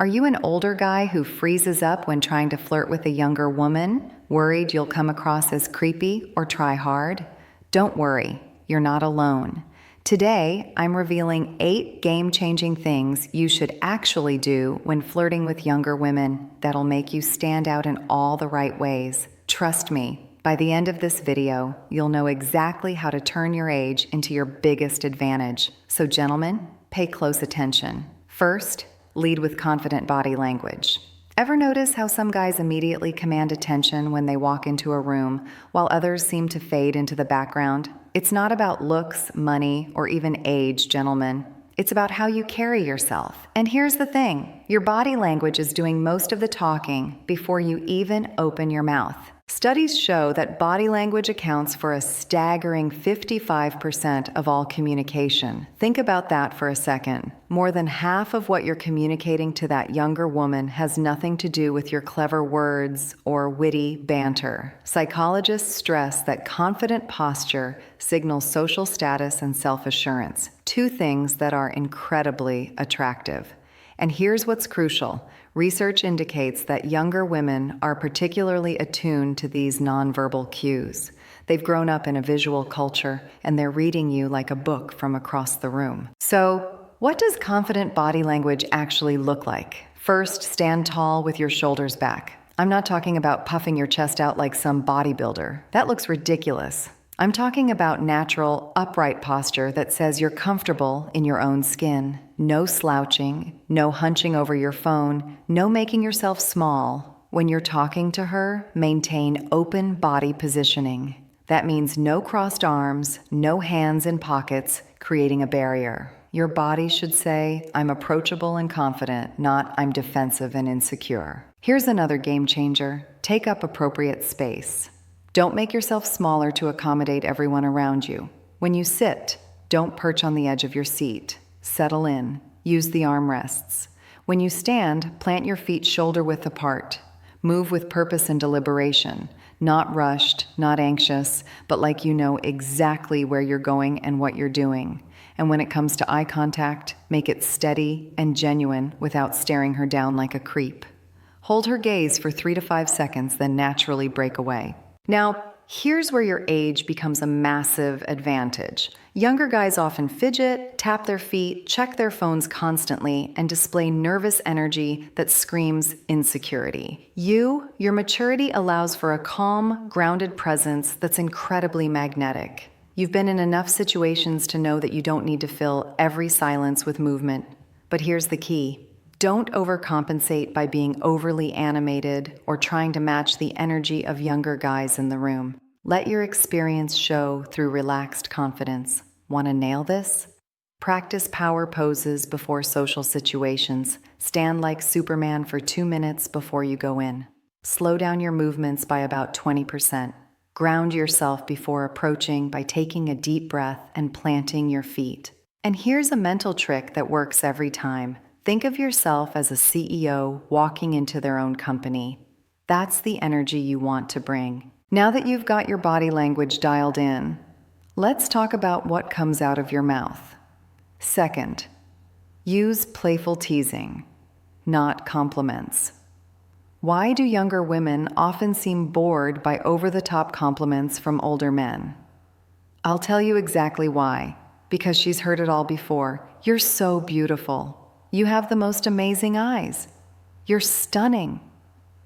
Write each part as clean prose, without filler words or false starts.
Are you an older guy who freezes up when trying to flirt with a younger woman, worried you'll come across as creepy or try hard? Don't worry, you're not alone. Today, I'm revealing 8 game-changing things you should actually do when flirting with younger women that'll make you stand out in all the right ways. Trust me, by the end of this video, you'll know exactly how to turn your age into your biggest advantage. So gentlemen, pay close attention. First, lead with confident body language. Ever notice how some guys immediately command attention when they walk into a room, while others seem to fade into the background? It's not about looks, money, or even age, gentlemen. It's about how you carry yourself. And here's the thing, your body language is doing most of the talking before you even open your mouth. Studies show that body language accounts for a staggering 55% of all communication. Think about that for a second. More than half of what you're communicating to that younger woman has nothing to do with your clever words or witty banter. Psychologists stress that confident posture signals social status and self-assurance, 2 things that are incredibly attractive. And here's what's crucial. Research indicates that younger women are particularly attuned to these nonverbal cues. They've grown up in a visual culture, and they're reading you like a book from across the room. So, what does confident body language actually look like? First, stand tall with your shoulders back. I'm not talking about puffing your chest out like some bodybuilder. That looks ridiculous. I'm talking about natural, upright posture that says you're comfortable in your own skin. No slouching, no hunching over your phone, no making yourself small. When you're talking to her, maintain open body positioning. That means no crossed arms, no hands in pockets, creating a barrier. Your body should say, I'm approachable and confident, not I'm defensive and insecure. Here's another game changer. Take up appropriate space. Don't make yourself smaller to accommodate everyone around you. When you sit, don't perch on the edge of your seat. Settle in. Use the armrests. When you stand, plant your feet shoulder-width apart. Move with purpose and deliberation. Not rushed, not anxious, but like you know exactly where you're going and what you're doing. And when it comes to eye contact, make it steady and genuine without staring her down like a creep. Hold her gaze for 3 to 5 seconds, then naturally break away. Now, here's where your age becomes a massive advantage. Younger guys often fidget, tap their feet, check their phones constantly, and display nervous energy that screams insecurity. Your maturity allows for a calm, grounded presence that's incredibly magnetic. You've been in enough situations to know that you don't need to fill every silence with movement. But here's the key. Don't overcompensate by being overly animated or trying to match the energy of younger guys in the room. Let your experience show through relaxed confidence. Want to nail this? Practice power poses before social situations. Stand like Superman for 2 minutes before you go in. Slow down your movements by about 20%. Ground yourself before approaching by taking a deep breath and planting your feet. And here's a mental trick that works every time. Think of yourself as a CEO walking into their own company. That's the energy you want to bring. Now that you've got your body language dialed in, let's talk about what comes out of your mouth. Second, use playful teasing, not compliments. Why do younger women often seem bored by over-the-top compliments from older men? I'll tell you exactly why. Because she's heard it all before. You're so beautiful. You have the most amazing eyes. You're stunning.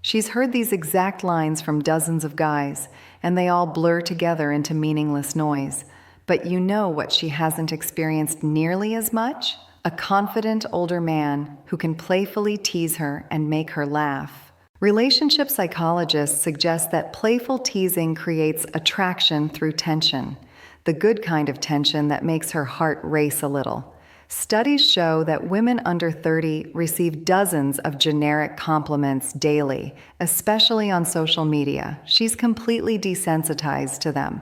She's heard these exact lines from dozens of guys, and they all blur together into meaningless noise. But you know what she hasn't experienced nearly as much? A confident older man who can playfully tease her and make her laugh. Relationship psychologists suggest that playful teasing creates attraction through tension, the good kind of tension that makes her heart race a little. Studies show that women under 30 receive dozens of generic compliments daily, especially on social media. She's completely desensitized to them.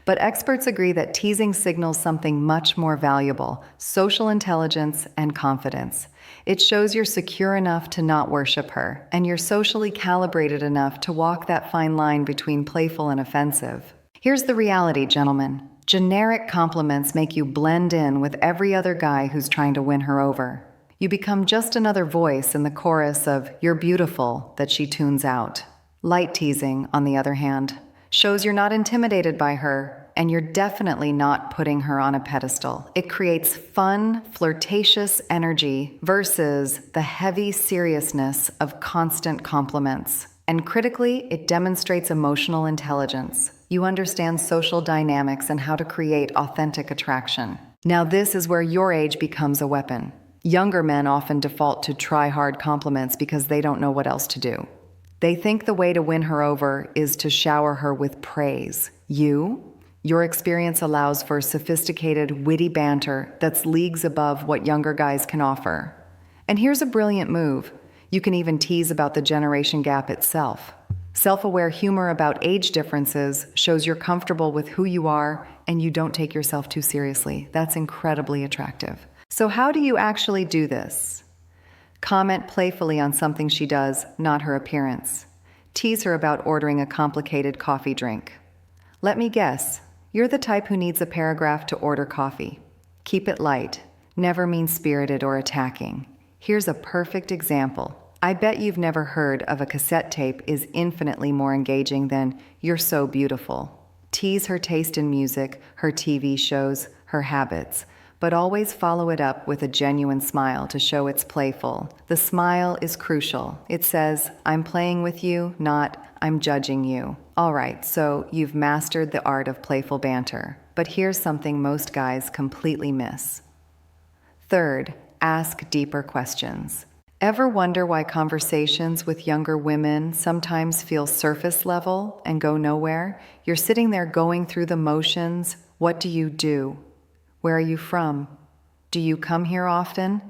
But experts agree that teasing signals something much more valuable: social intelligence and confidence. It shows you're secure enough to not worship her, and you're socially calibrated enough to walk that fine line between playful and offensive. Here's the reality, gentlemen. Generic compliments make you blend in with every other guy who's trying to win her over. You become just another voice in the chorus of "You're beautiful" that she tunes out. Light teasing, on the other hand, shows you're not intimidated by her, and you're definitely not putting her on a pedestal. It creates fun, flirtatious energy versus the heavy seriousness of constant compliments. And critically, it demonstrates emotional intelligence. You understand social dynamics and how to create authentic attraction. Now, this is where your age becomes a weapon. Younger men often default to try-hard compliments because they don't know what else to do. They think the way to win her over is to shower her with praise. Your experience allows for sophisticated, witty banter that's leagues above what younger guys can offer. And here's a brilliant move. You can even tease about the generation gap itself. Self-aware humor about age differences shows you're comfortable with who you are and you don't take yourself too seriously. That's incredibly attractive. So how do you actually do this? Comment playfully on something she does, not her appearance. Tease her about ordering a complicated coffee drink. Let me guess, you're the type who needs a paragraph to order coffee. Keep it light, never mean-spirited or attacking. Here's a perfect example. I bet you've never heard of a cassette tape is infinitely more engaging than "You're so beautiful." Tease her taste in music, her TV shows, her habits, but always follow it up with a genuine smile to show it's playful. The smile is crucial. It says, "I'm playing with you," not "I'm judging you." All right, so you've mastered the art of playful banter. But here's something most guys completely miss. Third, ask deeper questions. Ever wonder why conversations with younger women sometimes feel surface level and go nowhere? You're sitting there going through the motions. What do you do? Where are you from? Do you come here often?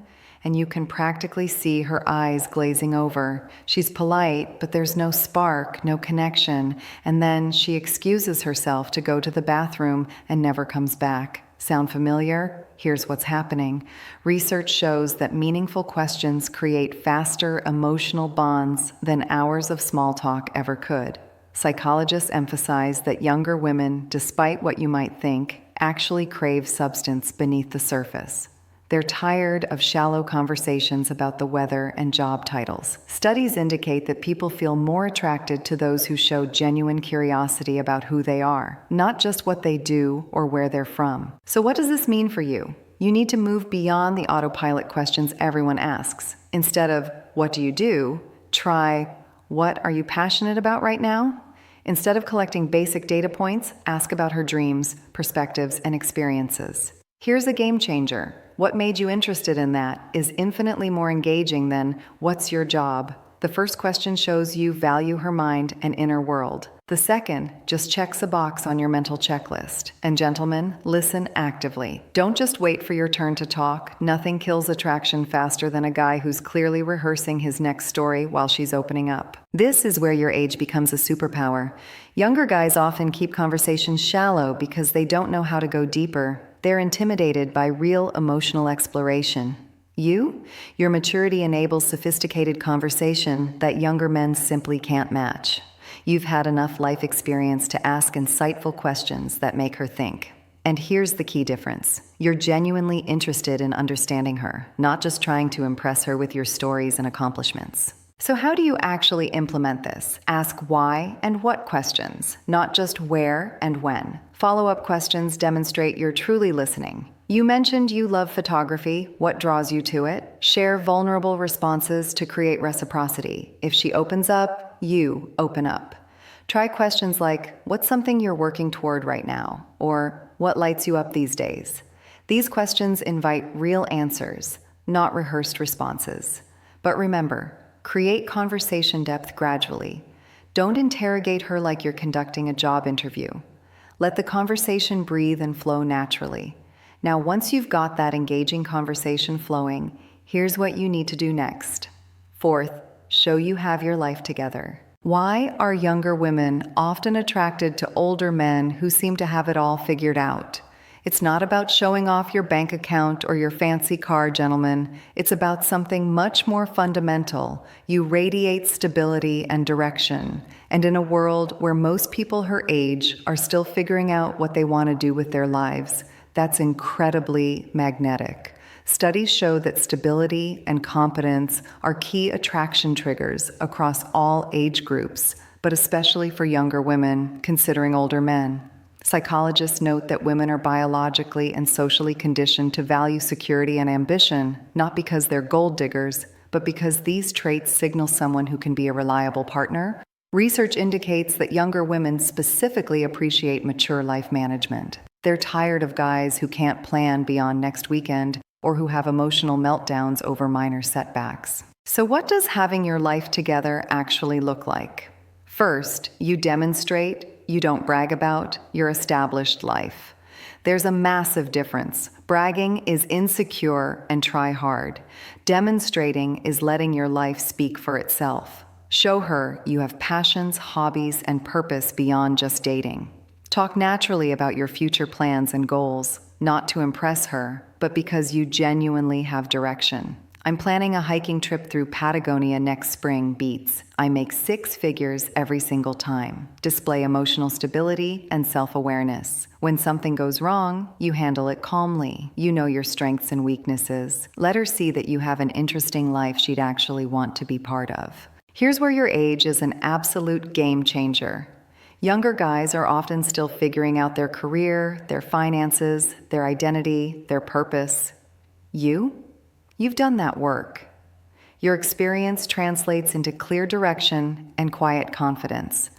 And you can practically see her eyes glazing over. She's polite, but there's no spark, no connection, and then she excuses herself to go to the bathroom and never comes back. Sound familiar? Here's what's happening. Research shows that meaningful questions create faster emotional bonds than hours of small talk ever could. Psychologists emphasize that younger women, despite what you might think, actually crave substance beneath the surface. They're tired of shallow conversations about the weather and job titles. Studies indicate that people feel more attracted to those who show genuine curiosity about who they are, not just what they do or where they're from. So what does this mean for you? You need to move beyond the autopilot questions everyone asks. Instead of, "What do you do?" try, "What are you passionate about right now?" Instead of collecting basic data points, ask about her dreams, perspectives, and experiences. Here's a game changer. What made you interested in that is infinitely more engaging than "What's your job?" The first question shows you value her mind and inner world. The second just checks a box on your mental checklist. And gentlemen, listen actively. Don't just wait for your turn to talk. Nothing kills attraction faster than a guy who's clearly rehearsing his next story while she's opening up. This is where your age becomes a superpower. Younger guys often keep conversations shallow because they don't know how to go deeper. They're intimidated by real emotional exploration. Your maturity enables sophisticated conversation that younger men simply can't match. You've had enough life experience to ask insightful questions that make her think. And here's the key difference. You're genuinely interested in understanding her, not just trying to impress her with your stories and accomplishments. So how do you actually implement this? Ask why and what questions, not just where and when. Follow-up questions demonstrate you're truly listening. You mentioned you love photography. What draws you to it? Share vulnerable responses to create reciprocity. If she opens up, you open up. Try questions like, "What's something you're working toward right now?" Or, "What lights you up these days?" These questions invite real answers, not rehearsed responses. But remember, create conversation depth gradually. Don't interrogate her like you're conducting a job interview. Let the conversation breathe and flow naturally. Now, once you've got that engaging conversation flowing, here's what you need to do next. Fourth, show you have your life together. Why are younger women often attracted to older men who seem to have it all figured out? It's not about showing off your bank account or your fancy car, gentlemen. It's about something much more fundamental. You radiate stability and direction. And in a world where most people her age are still figuring out what they want to do with their lives, that's incredibly magnetic. Studies show that stability and competence are key attraction triggers across all age groups, but especially for younger women considering older men. Psychologists note that women are biologically and socially conditioned to value security and ambition, not because they're gold diggers, but because these traits signal someone who can be a reliable partner. Research indicates that younger women specifically appreciate mature life management. They're tired of guys who can't plan beyond next weekend or who have emotional meltdowns over minor setbacks. So what does having your life together actually look like? First, you demonstrate, you don't brag about, your established life. There's a massive difference. Bragging is insecure and try hard. Demonstrating is letting your life speak for itself. Show her you have passions, hobbies, and purpose beyond just dating. Talk naturally about your future plans and goals, not to impress her, but because you genuinely have direction. I'm planning a hiking trip through Patagonia next spring beats. I make 6 figures every single time. Display emotional stability and self-awareness. When something goes wrong, you handle it calmly. You know your strengths and weaknesses. Let her see that you have an interesting life she'd actually want to be part of. Here's where your age is an absolute game changer. Younger guys are often still figuring out their career, their finances, their identity, their purpose. You've done that work. Your experience translates into clear direction and quiet confidence.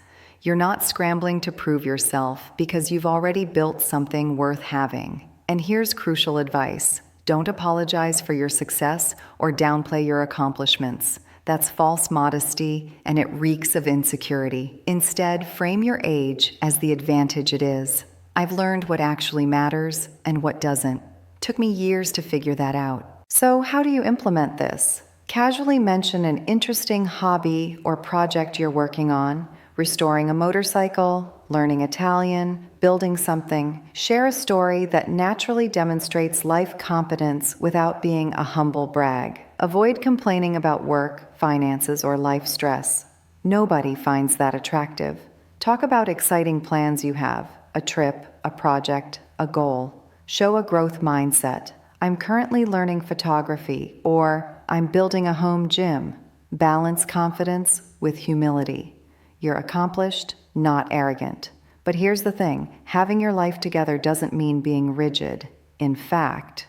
You're not scrambling to prove yourself because you've already built something worth having. And here's crucial advice. Don't apologize for your success or downplay your accomplishments. That's false modesty, and it reeks of insecurity. Instead, frame your age as the advantage it is. I've learned what actually matters and what doesn't. Took me years to figure that out. So how do you implement this? Casually mention an interesting hobby or project you're working on, restoring a motorcycle, learning Italian, building something. Share a story that naturally demonstrates life competence without being a humble brag. Avoid complaining about work, finances, or life stress. Nobody finds that attractive. Talk about exciting plans you have, a trip, a project, a goal. Show a growth mindset. I'm currently learning photography, or I'm building a home gym. Balance confidence with humility. You're accomplished, not arrogant. But here's the thing, having your life together doesn't mean being rigid. In fact,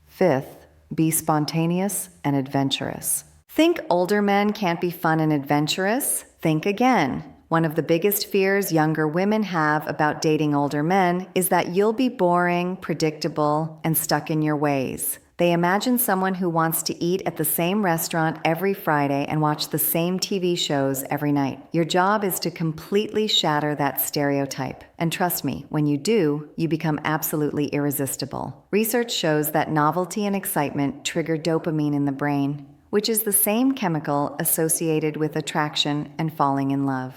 fifth, be spontaneous and adventurous. Think older men can't be fun and adventurous? Think again. One of the biggest fears younger women have about dating older men is that you'll be boring, predictable, and stuck in your ways. They imagine someone who wants to eat at the same restaurant every Friday and watch the same TV shows every night. Your job is to completely shatter that stereotype. And trust me, when you do, you become absolutely irresistible. Research shows that novelty and excitement trigger dopamine in the brain, which is the same chemical associated with attraction and falling in love.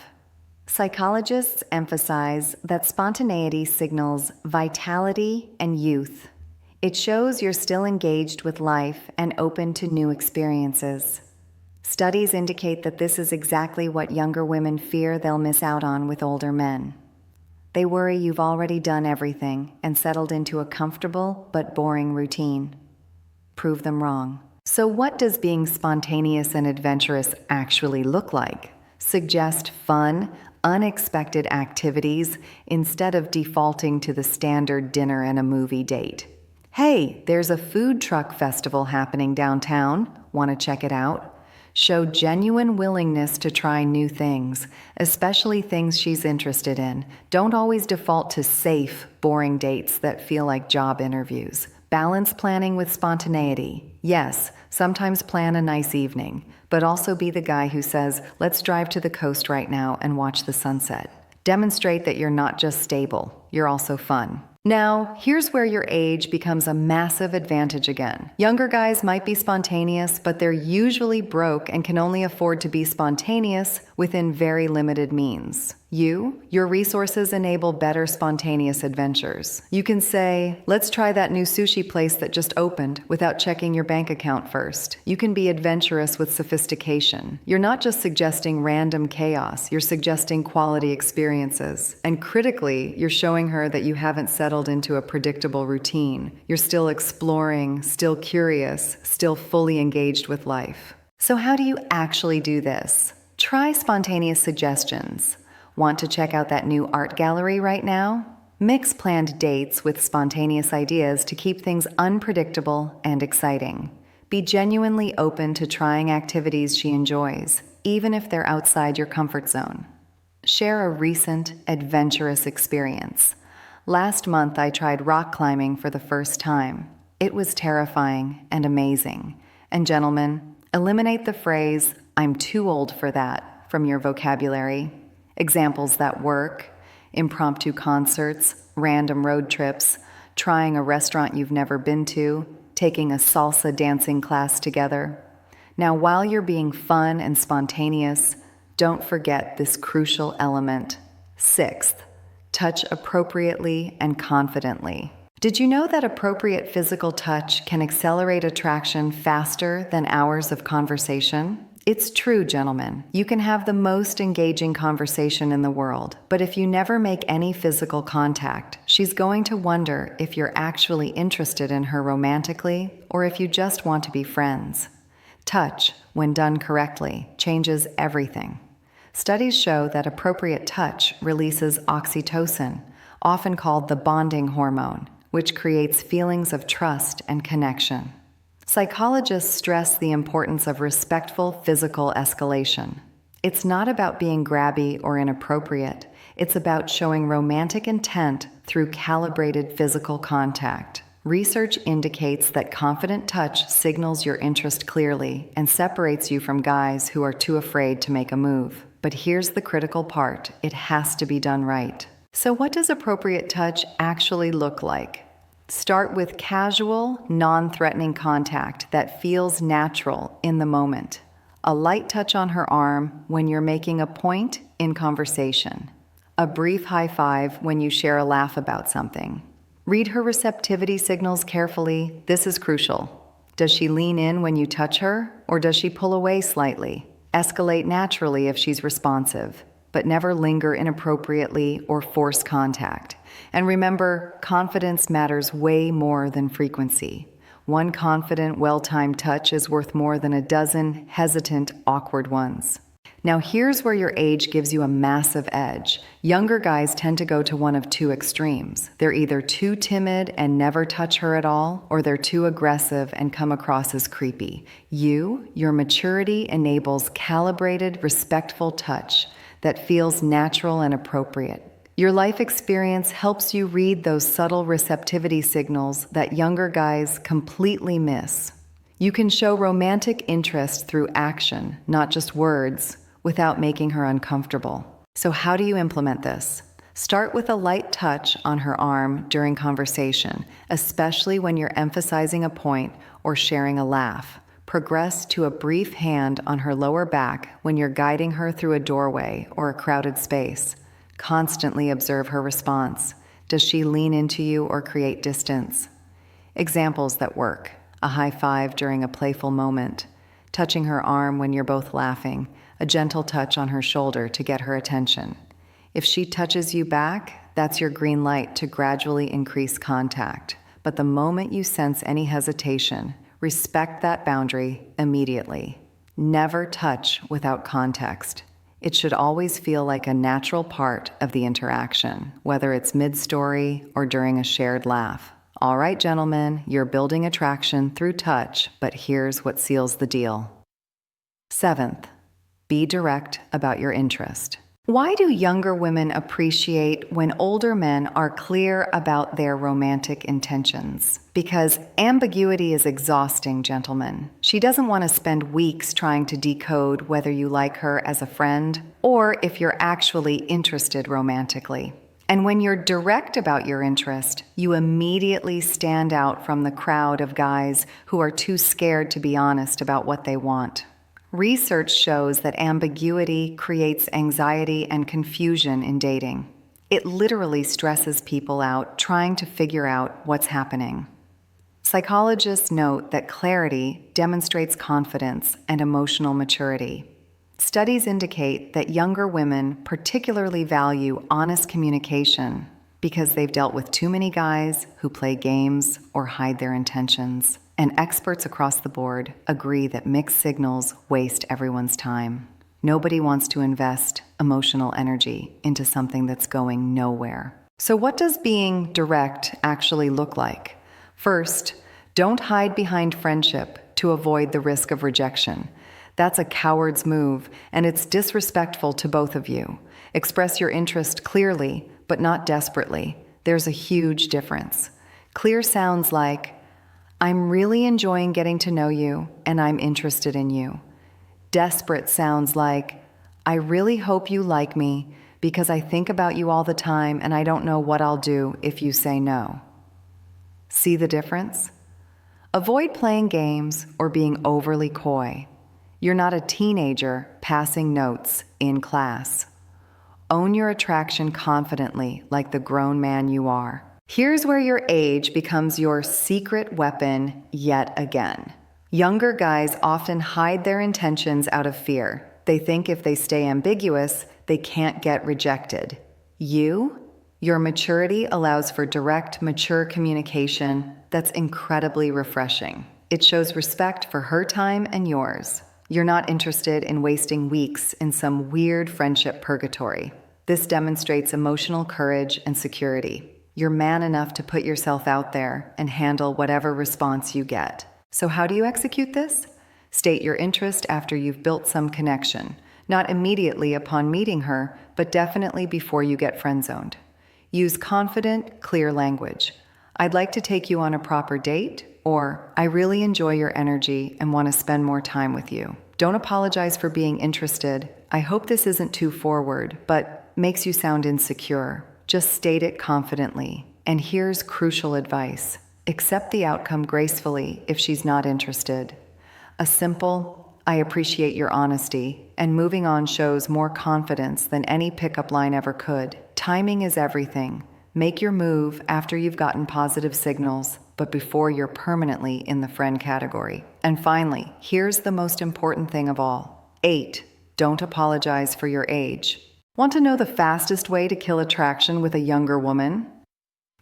Psychologists emphasize that spontaneity signals vitality and youth. It shows you're still engaged with life and open to new experiences. Studies indicate that this is exactly what younger women fear they'll miss out on with older men. They worry you've already done everything and settled into a comfortable but boring routine. Prove them wrong. So what does being spontaneous and adventurous actually look like? Suggest fun, unexpected activities instead of defaulting to the standard dinner and a movie date. Hey, there's a food truck festival happening downtown. Want to check it out? Show genuine willingness to try new things, especially things she's interested in. Don't always default to safe, boring dates that feel like job interviews. Balance planning with spontaneity. Yes, sometimes plan a nice evening, but also be the guy who says, let's drive to the coast right now and watch the sunset. Demonstrate that you're not just stable, you're also fun. Now, here's where your age becomes a massive advantage again. Younger guys might be spontaneous, but they're usually broke and can only afford to be spontaneous within very limited means. Your resources enable better spontaneous adventures. You can say, let's try that new sushi place that just opened without checking your bank account first. You can be adventurous with sophistication. You're not just suggesting random chaos, you're suggesting quality experiences. And critically, you're showing her that you haven't settled into a predictable routine. You're still exploring, still curious, still fully engaged with life. So how do you actually do this? Try spontaneous suggestions. Want to check out that new art gallery right now? Mix planned dates with spontaneous ideas to keep things unpredictable and exciting. Be genuinely open to trying activities she enjoys, even if they're outside your comfort zone. Share a recent, adventurous experience. Last month, I tried rock climbing for the first time. It was terrifying and amazing. And gentlemen, eliminate the phrase, "I'm too old for that," from your vocabulary. Examples that work: impromptu concerts, random road trips, trying a restaurant you've never been to, taking a salsa dancing class together. Now, while you're being fun and spontaneous, don't forget this crucial element. Sixth, touch appropriately and confidently. Did you know that appropriate physical touch can accelerate attraction faster than hours of conversation? It's true, gentlemen. You can have the most engaging conversation in the world, but if you never make any physical contact, she's going to wonder if you're actually interested in her romantically or if you just want to be friends. Touch, when done correctly, changes everything. Studies show that appropriate touch releases oxytocin, often called the bonding hormone, which creates feelings of trust and connection. Psychologists stress the importance of respectful physical escalation. It's not about being grabby or inappropriate. It's about showing romantic intent through calibrated physical contact. Research indicates that confident touch signals your interest clearly and separates you from guys who are too afraid to make a move. But here's the critical part: it has to be done right. So what does appropriate touch actually look like? Start with casual, non-threatening contact that feels natural in the moment. A light touch on her arm when you're making a point in conversation. A brief high five when you share a laugh about something. Read her receptivity signals carefully. This is crucial. Does she lean in when you touch her, or does she pull away slightly? Escalate naturally if she's responsive, but never linger inappropriately or force contact. And remember, confidence matters way more than frequency. One confident, well-timed touch is worth more than a dozen hesitant, awkward ones. Now here's where your age gives you a massive edge. Younger guys tend to go to one of two extremes. They're either too timid and never touch her at all, or they're too aggressive and come across as creepy. Your maturity enables calibrated, respectful touch that feels natural and appropriate. Your life experience helps you read those subtle receptivity signals that younger guys completely miss. You can show romantic interest through action, not just words, without making her uncomfortable. So how do you implement this? Start with a light touch on her arm during conversation, especially when you're emphasizing a point or sharing a laugh. Progress to a brief hand on her lower back when you're guiding her through a doorway or a crowded space. Constantly observe her response. Does she lean into you or create distance? Examples that work: a high five during a playful moment, touching her arm when you're both laughing, a gentle touch on her shoulder to get her attention. If she touches you back, that's your green light to gradually increase contact. But the moment you sense any hesitation, respect that boundary immediately. Never touch without context. It should always feel like a natural part of the interaction, whether it's mid-story or during a shared laugh. All right, gentlemen, you're building attraction through touch, but here's what seals the deal. Seventh, be direct about your interest. Why do younger women appreciate when older men are clear about their romantic intentions? Because ambiguity is exhausting, gentlemen. She doesn't want to spend weeks trying to decode whether you like her as a friend or if you're actually interested romantically. And when you're direct about your interest, you immediately stand out from the crowd of guys who are too scared to be honest about what they want. Research shows that ambiguity creates anxiety and confusion in dating. It literally stresses people out trying to figure out what's happening. Psychologists note that clarity demonstrates confidence and emotional maturity. Studies indicate that younger women particularly value honest communication because they've dealt with too many guys who play games or hide their intentions. And experts across the board agree that mixed signals waste everyone's time. Nobody wants to invest emotional energy into something that's going nowhere. So what does being direct actually look like? First, don't hide behind friendship to avoid the risk of rejection. That's a coward's move, and it's disrespectful to both of you. Express your interest clearly, but not desperately. There's a huge difference. Clear sounds like, I'm really enjoying getting to know you, and I'm interested in you. Desperate sounds like, I really hope you like me because I think about you all the time and I don't know what I'll do if you say no. See the difference? Avoid playing games or being overly coy. You're not a teenager passing notes in class. Own your attraction confidently, like the grown man you are. Here's where your age becomes your secret weapon yet again. Younger guys often hide their intentions out of fear. They think if they stay ambiguous, they can't get rejected. Your maturity allows for direct, mature communication that's incredibly refreshing. It shows respect for her time and yours. You're not interested in wasting weeks in some weird friendship purgatory. This demonstrates emotional courage and security. You're man enough to put yourself out there and handle whatever response you get. So how do you execute this? State your interest after you've built some connection, not immediately upon meeting her, but definitely before you get friend-zoned. Use confident, clear language. I'd like to take you on a proper date, or I really enjoy your energy and want to spend more time with you. Don't apologize for being interested. I hope this isn't too forward, but makes you sound insecure. Just state it confidently. And here's crucial advice. Accept the outcome gracefully if she's not interested. A simple, I appreciate your honesty, and moving on shows more confidence than any pickup line ever could. Timing is everything. Make your move after you've gotten positive signals, but before you're permanently in the friend category. And finally, here's the most important thing of all. 8. Don't apologize for your age. Want to know the fastest way to kill attraction with a younger woman?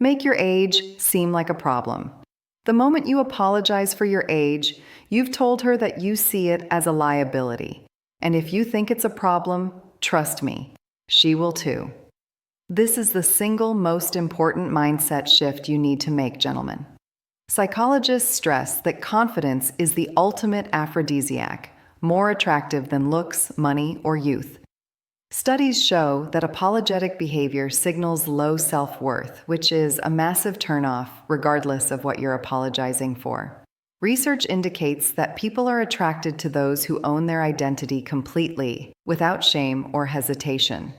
Make your age seem like a problem. The moment you apologize for your age, you've told her that you see it as a liability. And if you think it's a problem, trust me, she will too. This is the single most important mindset shift you need to make, gentlemen. Psychologists stress that confidence is the ultimate aphrodisiac, more attractive than looks, money, or youth. Studies show that apologetic behavior signals low self-worth, which is a massive turnoff regardless of what you're apologizing for. Research indicates that people are attracted to those who own their identity completely, without shame or hesitation.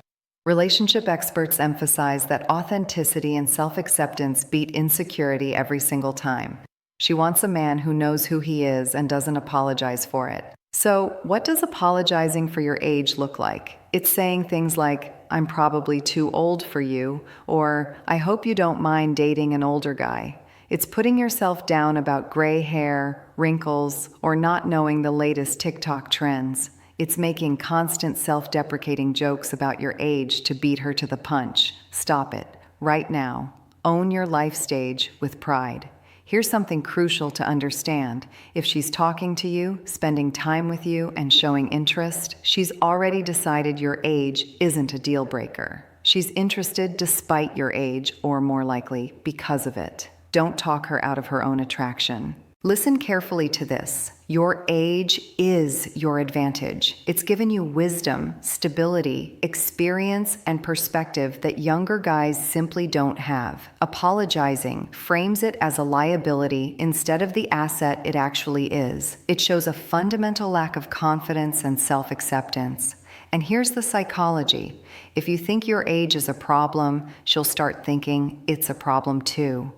Relationship experts emphasize that authenticity and self-acceptance beat insecurity every single time. She wants a man who knows who he is and doesn't apologize for it. So, what does apologizing for your age look like? It's saying things like, I'm probably too old for you, or I hope you don't mind dating an older guy. It's putting yourself down about gray hair, wrinkles, or not knowing the latest TikTok trends. It's making constant self-deprecating jokes about your age to beat her to the punch. Stop it, right now. Own your life stage with pride. Here's something crucial to understand. If she's talking to you, spending time with you, and showing interest, she's already decided your age isn't a deal breaker. She's interested despite your age, or more likely, because of it. Don't talk her out of her own attraction. Listen carefully to this. Your age is your advantage. It's given you wisdom, stability, experience, and perspective that younger guys simply don't have. Apologizing frames it as a liability instead of the asset it actually is. It shows a fundamental lack of confidence and self-acceptance. And here's the psychology. If you think your age is a problem, she'll start thinking it's a problem too.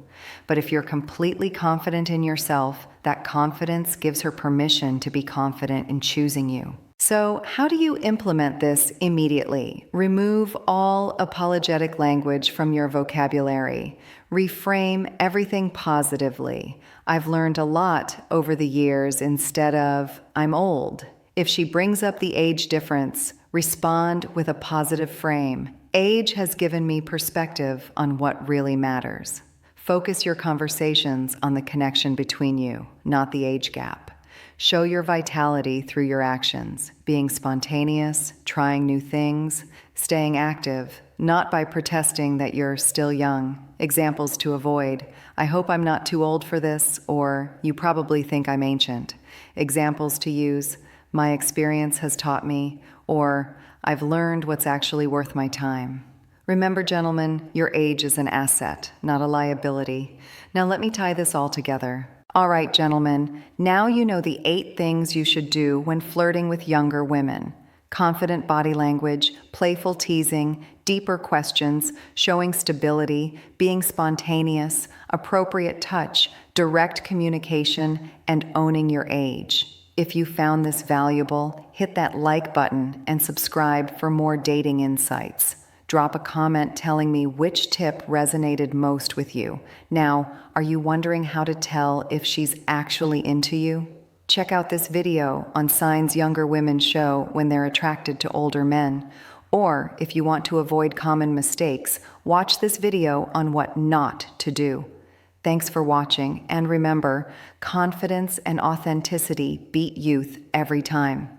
But if you're completely confident in yourself, that confidence gives her permission to be confident in choosing you. So, how do you implement this immediately? Remove all apologetic language from your vocabulary. Reframe everything positively. I've learned a lot over the years instead of, I'm old. If she brings up the age difference, respond with a positive frame. Age has given me perspective on what really matters. Focus your conversations on the connection between you, not the age gap. Show your vitality through your actions, being spontaneous, trying new things, staying active, not by protesting that you're still young. Examples to avoid: I hope I'm not too old for this, or you probably think I'm ancient. Examples to use: my experience has taught me, or I've learned what's actually worth my time. Remember, gentlemen, your age is an asset, not a liability. Now let me tie this all together. All right, gentlemen, now you know the 8 things you should do when flirting with younger women. Confident body language, playful teasing, deeper questions, showing stability, being spontaneous, appropriate touch, direct communication, and owning your age. If you found this valuable, hit that like button and subscribe for more dating insights. Drop a comment telling me which tip resonated most with you. Now, are you wondering how to tell if she's actually into you? Check out this video on signs younger women show when they're attracted to older men. Or, if you want to avoid common mistakes, watch this video on what not to do. Thanks for watching, and remember, confidence and authenticity beat youth every time.